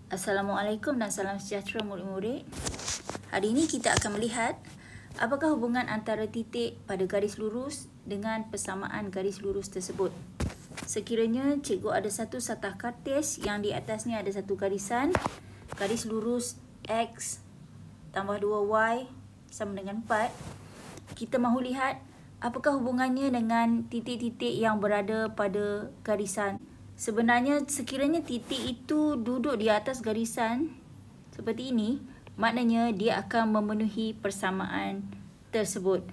Assalamualaikum dan salam sejahtera murid-murid. Hari ini kita akan melihat apakah hubungan antara titik pada garis lurus dengan persamaan garis lurus tersebut. Sekiranya cikgu ada satu satah kartis yang di atasnya ada satu garisan, garis lurus X tambah 2Y sama dengan 4, kita mahu lihat apakah hubungannya dengan titik-titik yang berada pada garisan. Sebenarnya sekiranya titik itu duduk di atas garisan seperti ini, maknanya dia akan memenuhi persamaan tersebut.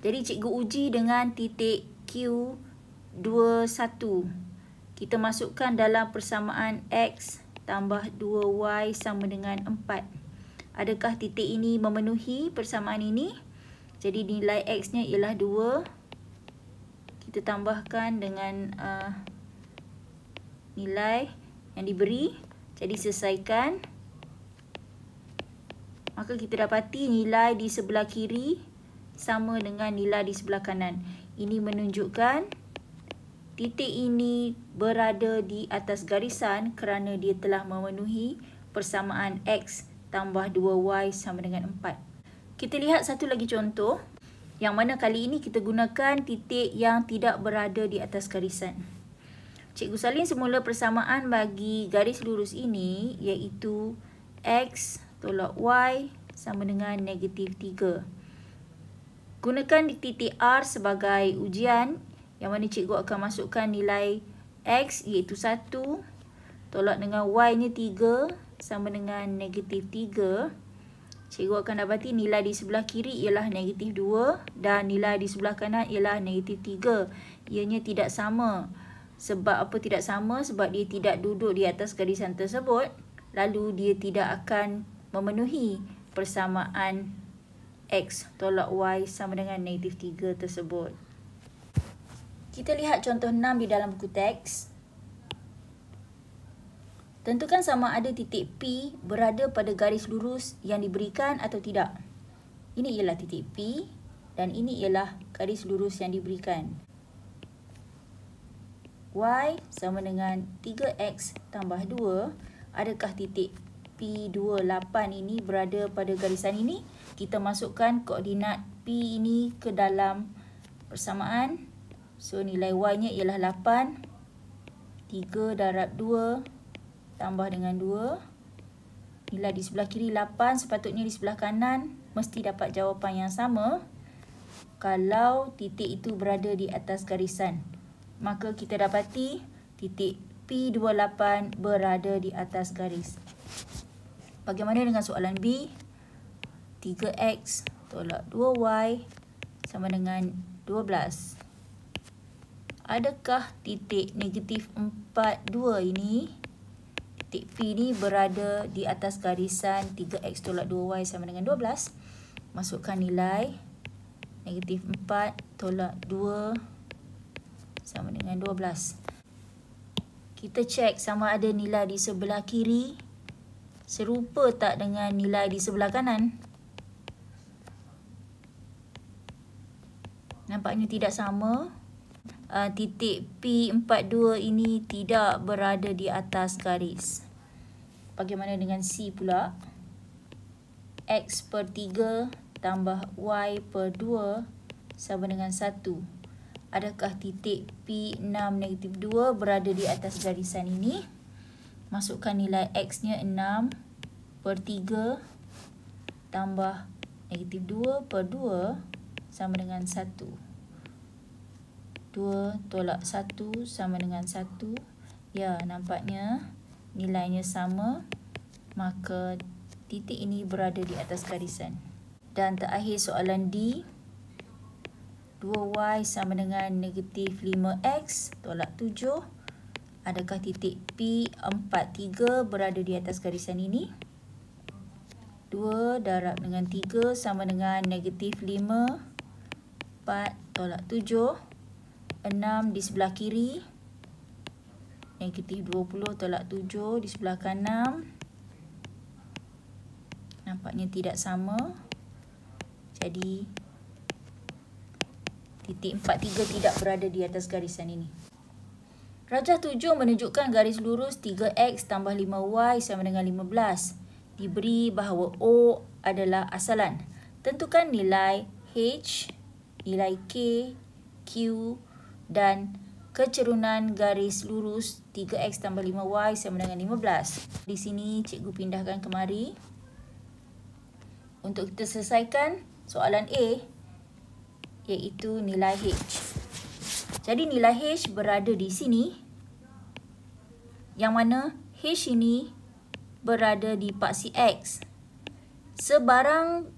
Jadi cikgu uji dengan titik Q21. Kita masukkan dalam persamaan X tambah 2Y sama dengan 4. Adakah titik ini memenuhi persamaan ini? Jadi nilai X-nya ialah 2. Kita tambahkan dengan nilai yang diberi. Jadi selesaikan. Maka kita dapati nilai di sebelah kiri sama dengan nilai di sebelah kanan. Ini menunjukkan titik ini berada di atas garisan kerana dia telah memenuhi persamaan X tambah 2Y sama dengan 4. Kita lihat satu lagi contoh, yang mana kali ini kita gunakan titik yang tidak berada di atas garisan. Cikgu salin semula persamaan bagi garis lurus ini, iaitu X tolak Y sama dengan negatif 3. Gunakan di titik R sebagai ujian, yang mana cikgu akan masukkan nilai X iaitu 1, tolak dengan Y-nya 3 sama dengan negatif 3. Cikgu akan dapati nilai di sebelah kiri ialah negatif 2 dan nilai di sebelah kanan ialah negatif 3. Ianya tidak sama. Sebab apa tidak sama? Sebab dia tidak duduk di atas garisan tersebut, lalu dia tidak akan memenuhi persamaan X tolak Y sama dengan negatif 3 tersebut. Kita lihat contoh 6 di dalam buku teks. Tentukan sama ada titik P berada pada garis lurus yang diberikan atau tidak. Ini ialah titik P dan ini ialah garis lurus yang diberikan. Y sama dengan 3X tambah 2. Adakah titik P28 ini berada pada garisan ini? Kita masukkan koordinat P ini ke dalam persamaan. So nilai Y-nya ialah 8. 3 darab 2 tambah dengan 2. Nilai di sebelah kiri 8, sepatutnya di sebelah kanan mesti dapat jawapan yang sama kalau titik itu berada di atas garisan. Maka kita dapati titik P28 berada di atas garis. Bagaimana dengan soalan B? 3X tolak 2Y sama dengan 12. Adakah titik negatif 42 ini, titik P ini berada di atas garisan 3X tolak 2Y sama dengan 12? Masukkan nilai negatif 4 tolak 2 sama dengan 12. Kita cek sama ada nilai di sebelah kiri serupa tak dengan nilai di sebelah kanan. Nampaknya tidak sama. Titik P42 ini tidak berada di atas garis. Bagaimana dengan C pula? X per 3 tambah Y per 2 sama dengan 1. Adakah titik P6 negatif 2 berada di atas garisan ini? Masukkan nilai X-nya 6 per 3 tambah negatif 2 per 2 sama dengan 1. 2 tolak 1 sama dengan 1. Ya, nampaknya nilainya sama. Maka titik ini berada di atas garisan. Dan terakhir soalan D. 2Y sama dengan negatif 5X tolak 7. Adakah titik P43 berada di atas garisan ini? 2 darab dengan 3 sama dengan negatif 5. 4 tolak 7. 6 di sebelah kiri. Negatif 20 tolak 7 di sebelah kanan. Nampaknya tidak sama. Jadi titik 43 tidak berada di atas garisan ini. Rajah 7 menunjukkan garis lurus 3x tambah 5y sama dengan 15. Diberi bahawa O adalah asalan. Tentukan nilai H, nilai K, Q dan kecerunan garis lurus 3x tambah 5y sama dengan 15. Di sini cikgu pindahkan kemari. Untuk kita selesaikan soalan A, iaitu nilai H. Jadi nilai H berada di sini, yang mana H ini berada di paksi X. Sebarang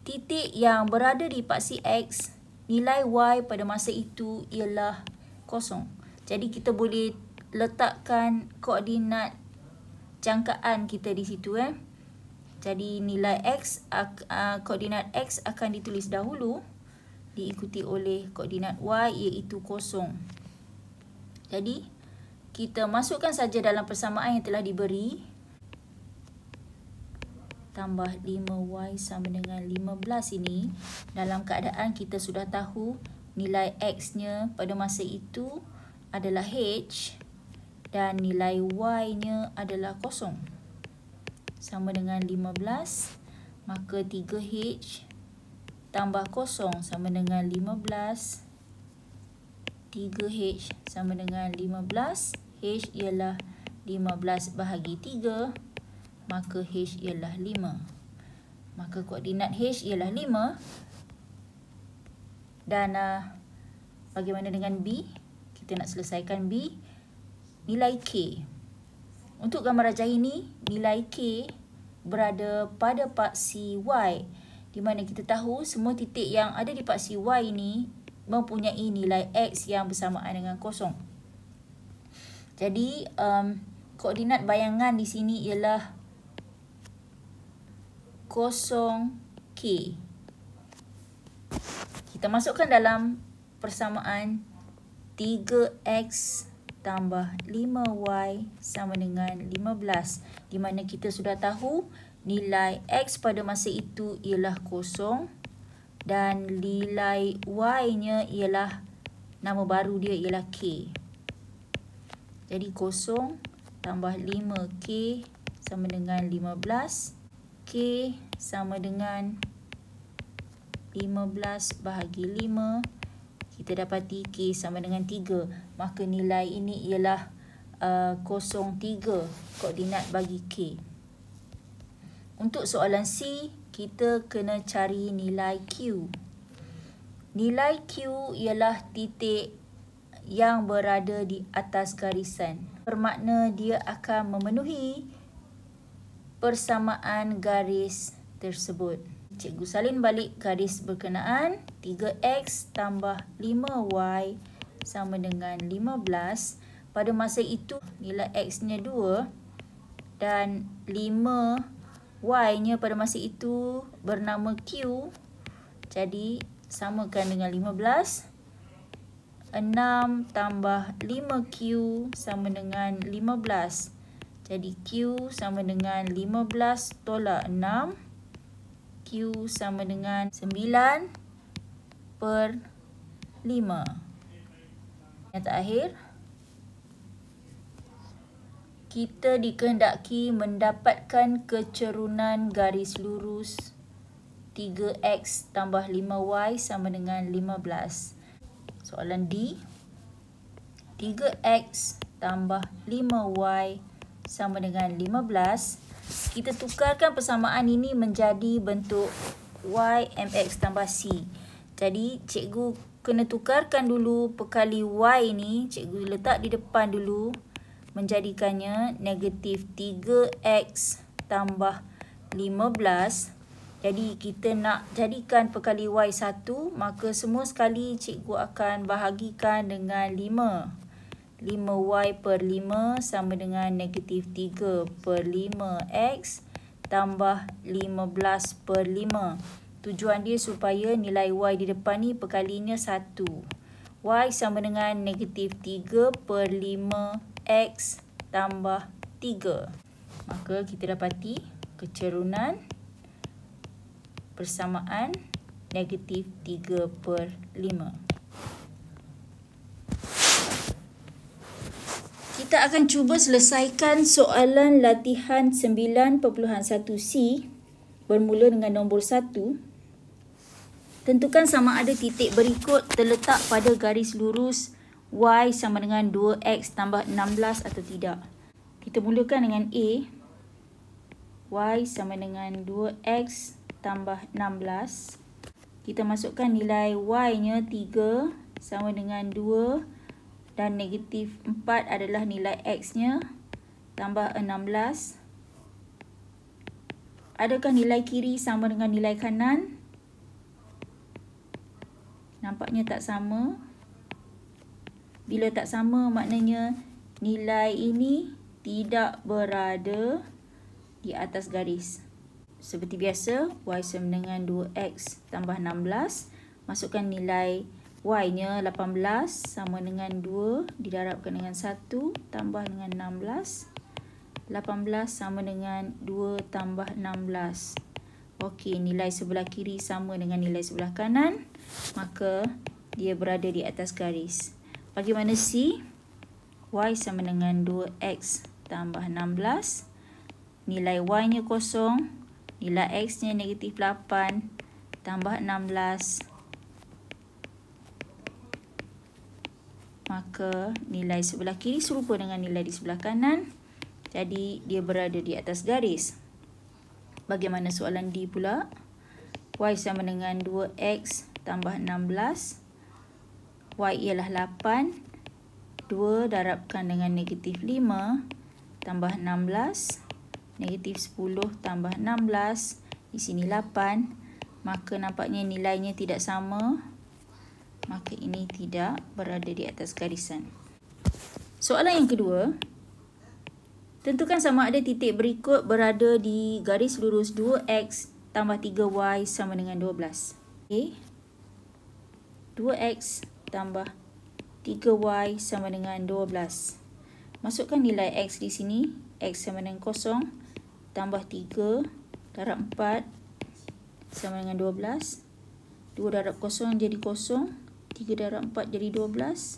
titik yang berada di paksi X, nilai Y pada masa itu ialah kosong. Jadi kita boleh letakkan koordinat jangkaan kita di situ. Jadi nilai X, koordinat X akan ditulis dahulu, diikuti oleh koordinat Y iaitu kosong. Jadi kita masukkan saja dalam persamaan yang telah diberi. Tambah 5y sama dengan 15 ini, dalam keadaan kita sudah tahu nilai X-nya pada masa itu adalah H dan nilai Y-nya adalah kosong. Sama dengan 15, maka 3H tambah kosong sama dengan 15. 3H sama dengan 15. H ialah 15 bahagi 3. Maka H ialah 5. Maka koordinat H ialah 5. Dan bagaimana dengan B? Kita nak selesaikan B. Nilai K. Untuk gambar rajah ini, nilai K berada pada paksi Y, di mana kita tahu semua titik yang ada di paksi Y ini mempunyai nilai X yang bersamaan dengan kosong. Jadi koordinat bayangan di sini ialah 0K. Kita masukkan dalam persamaan 3x tambah 5y sama dengan 15, di mana kita sudah tahu nilai x pada masa itu ialah kosong dan nilai y-nya ialah, nama baru dia ialah k. Jadi kosong tambah 5k sama dengan 15. K sama dengan 15 bahagi 5. Kita dapati K sama dengan 3. Maka nilai ini ialah 03 koordinat bagi K. Untuk soalan C, kita kena cari nilai Q. Nilai Q ialah titik yang berada di atas garisan. Bermakna dia akan memenuhi persamaan garis tersebut. Cikgu salin balik garis berkenaan. 3x tambah 5y sama dengan 15. Pada masa itu nilai x-nya 2 dan 5y-nya pada masa itu bernama Q. Jadi samakan dengan 15. 6 tambah 5Q sama dengan 15. Jadi Q sama dengan 15 tolak 6. Q sama dengan 9/5. Yang terakhir, kita dikehendaki mendapatkan kecerunan garis lurus 3x tambah 5y sama dengan 15. Soalan D, 3x tambah 5y sama dengan 15. Kita tukarkan persamaan ini menjadi bentuk y mx tambah c. Jadi cikgu kena tukarkan dulu perkali y ni, cikgu letak di depan dulu, menjadikannya negatif 3x tambah 15. Jadi kita nak jadikan perkali y 1, maka semua sekali cikgu akan bahagikan dengan 5. 5y per 5 sama dengan negatif 3/5x tambah 15 per 5. Tujuan dia supaya nilai y di depan ni perkalinya 1. Y sama dengan negatif 3/5x tambah 3. Maka kita dapati kecerunan persamaan negatif 3/5. kita akan cuba selesaikan soalan latihan 9.1C bermula dengan nombor 1. Tentukan sama ada titik berikut terletak pada garis lurus y sama dengan 2x tambah 16 atau tidak. Kita mulakan dengan A. Y sama dengan 2x tambah 16. Kita masukkan nilai y-nya 3 sama dengan 2 dan negatif 4 adalah nilai x-nya tambah 16. Adakah nilai kiri sama dengan nilai kanan? Nampaknya tak sama. Bila tak sama maknanya nilai ini tidak berada di atas garis. Seperti biasa, y sama dengan 2x tambah 16. Masukkan nilai y-nya 18 sama dengan 2 didarabkan dengan 1 tambah dengan 16. 18 sama dengan 2 tambah 16. Okey, nilai sebelah kiri sama dengan nilai sebelah kanan. Maka dia berada di atas garis. Bagaimana C? Y sama dengan 2x tambah 16. Nilai y-nya kosong. Nilai x-nya negatif 8 tambah 16. Maka nilai sebelah kiri serupa dengan nilai di sebelah kanan. Jadi dia berada di atas garis. Bagaimana soalan D pula? Y sama dengan 2x tambah 16. Y ialah 8. 2 darabkan dengan negatif 5 tambah 16. Negatif 10 tambah 16. Di sini 8. Maka nampaknya nilainya tidak sama. Maka ini tidak berada di atas garisan. Soalan yang kedua. Tentukan sama ada titik berikut berada di garis lurus 2x tambah 3y sama dengan 12. Okay. 2x tambah 3y sama dengan 12. Masukkan nilai x di sini. X sama dengan 0. Tambah 3 darab 4 sama dengan 12. 2 darab 0 jadi 0. 3 darab 4 jadi 12.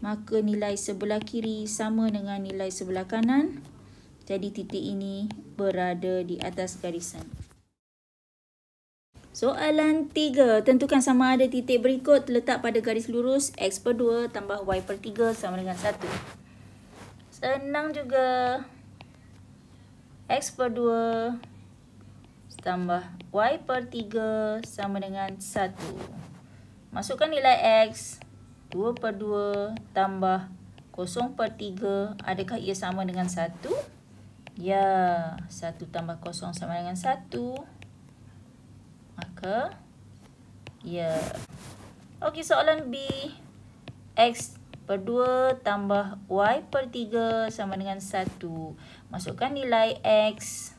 Maka nilai sebelah kiri sama dengan nilai sebelah kanan. Jadi titik ini berada di atas garisan. Soalan 3. Tentukan sama ada titik berikut terletak pada garis lurus x per 2 tambah y per 3 sama dengan 1. Senang juga. X per 2 tambah y per 3 sama dengan 1. Masukkan nilai x. 2 per 2 tambah 0 per 3. Adakah ia sama dengan 1? Ya, 1 tambah 0 sama dengan 1. Maka, ya. Okey, soalan B. X per 2 tambah y per 3 sama dengan 1. Masukkan nilai x.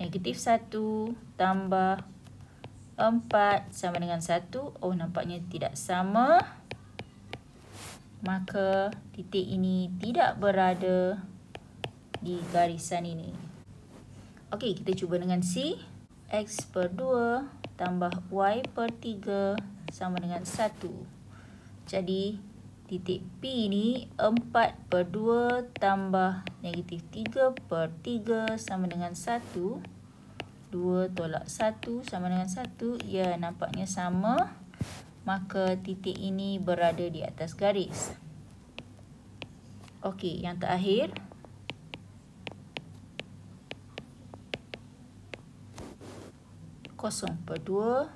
Negatif 1 tambah 4 sama dengan 1. Oh, nampaknya tidak sama. Maka titik ini tidak berada di garisan ini. Okey, kita cuba dengan C. X per 2 tambah y per 3 sama dengan 1. Jadi, titik P ni 4 per 2 tambah negatif 3 per 3 sama dengan 1. 2 tolak 1 sama dengan 1. Ya, nampaknya sama. Maka titik ini berada di atas garis. Okey, yang terakhir. Kosong per 2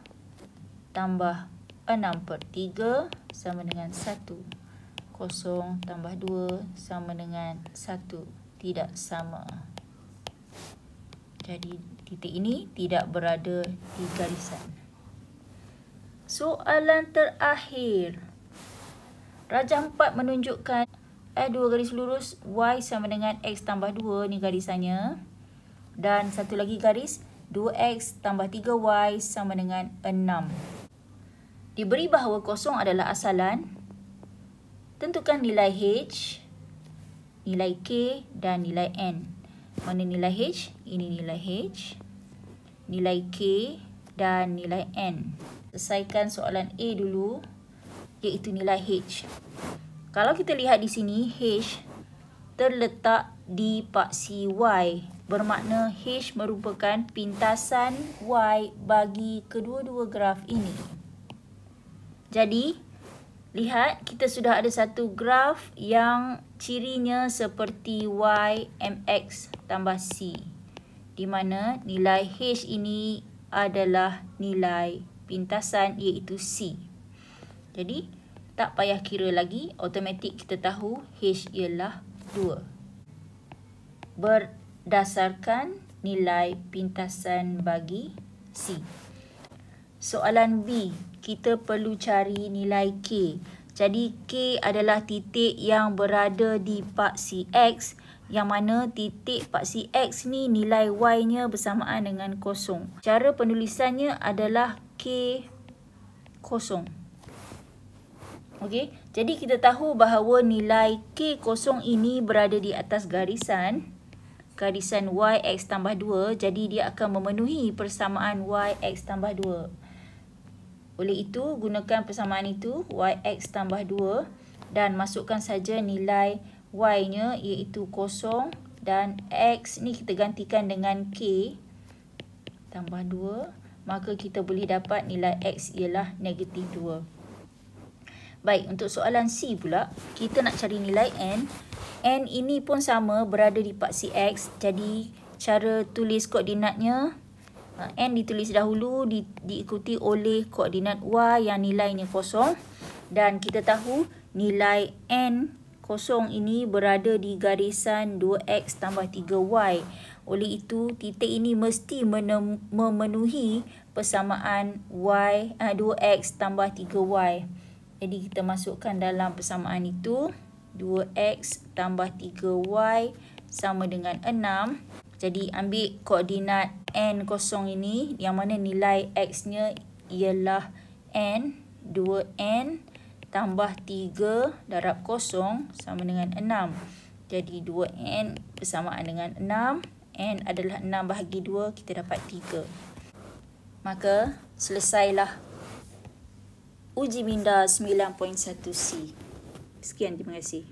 tambah 6 per 3 sama dengan 1. 0 tambah 2 sama dengan 1. Tidak sama. Jadi titik ini tidak berada di garisan. Soalan terakhir. Rajah 4 menunjukkan dua garis lurus y sama dengan x tambah 2. Ni garisannya. Dan satu lagi garis 2x tambah 3y sama dengan 6. Diberi bahawa kosong adalah asalan. Tentukan nilai h, nilai k dan nilai n. Mana nilai h? Ini nilai h. Nilai k dan nilai n. selesaikan soalan A dulu, iaitu nilai H. Kalau kita lihat di sini, H terletak di paksi Y. Bermakna H merupakan pintasan Y bagi kedua-dua graf ini. Jadi, lihat kita sudah ada satu graf yang cirinya seperti Y mx tambah C. Di mana nilai H ini adalah nilai pintasan iaitu C. Jadi, tak payah kira lagi, automatik kita tahu H ialah 2. Berdasarkan nilai pintasan bagi C. Soalan B, kita perlu cari nilai K. Jadi, K adalah titik yang berada di paksi X, yang mana titik paksi X ni nilai Y-nya bersamaan dengan 0. Cara penulisannya adalah K kosong. Okey, jadi kita tahu bahawa nilai K0 ini berada di atas garisan YX tambah 2. Jadi dia akan memenuhi persamaan YX tambah 2. Oleh itu, gunakan persamaan itu YX tambah 2 dan masukkan saja nilai Y-nya iaitu 0 dan X ni kita gantikan dengan K tambah 2. Maka kita boleh dapat nilai X ialah negatif 2. Baik, untuk soalan C pula, kita nak cari nilai N. N ini pun sama, berada di paksi X. Jadi, cara tulis koordinatnya, N ditulis dahulu, diikuti oleh koordinat Y yang nilainya 0. Dan kita tahu nilai N 0 ini berada di garisan 2X tambah 3Y. Oleh itu, titik ini mesti memenuhi persamaan 2X tambah 3Y. Jadi, kita masukkan dalam persamaan itu, 2X tambah 3Y sama dengan 6. Jadi, ambil koordinat N0 ini, yang mana nilai X-nya ialah N, 2N tambah 3 darab 0 sama dengan 6. Jadi, 2N bersamaan dengan 6. N adalah 6 bahagi 2, kita dapat 3. Maka, selesailah uji minda 9.1C. Sekian, terima kasih.